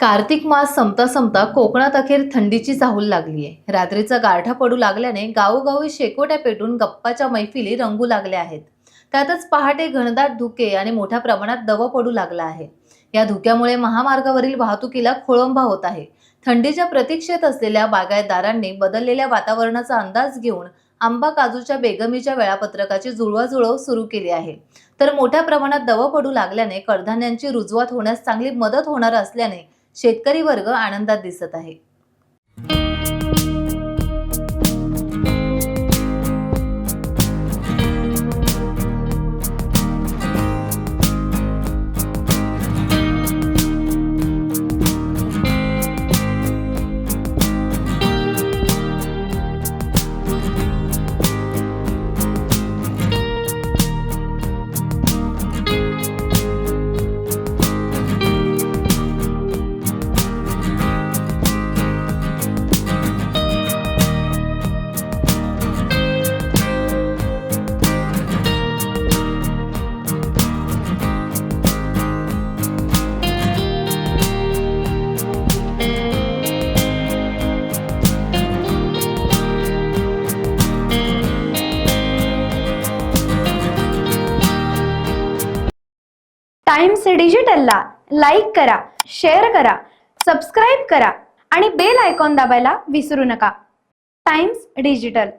कार्तिक मास संपता संपता कोकणात अखेर थंडीची चाहूल लागली आहे। रात्रीचा गारठा पडू लागल्याने गावोगावी शेकोट्या पेटून गप्पाच्या मैफिली रंगू लागल्या आहेत। त्यातच पहाटे घनदाट धुके आणि मोठ्या प्रमाणात दव पडू लागला आहे। या धुक्यामुळे महामार्गावरील वाहतुकीला खोळंबा होत आहे। थंडीच्या प्रतीक्षेत असलेल्या बागायतदारांनी बदललेल्या वातावरणाचा अंदाज घेऊन आंबा काजूच्या बेगमीच्या वेळापत्रकाची जुळवाजुळव सुरू केली आहे। तर मोठ्या प्रमाणात दव पडू लागल्याने कडधान्यांची रुजवात होण्यास चांगली मदत होणार असल्याने शेतकरी वर्ग आनंदात दिसत आहे। टाइम्स डिजिटलला लाईक करा, शेअर करा, सबस्क्राईब करा आणि बेल आयकॉन दाबायला विसरू नका। Times digital.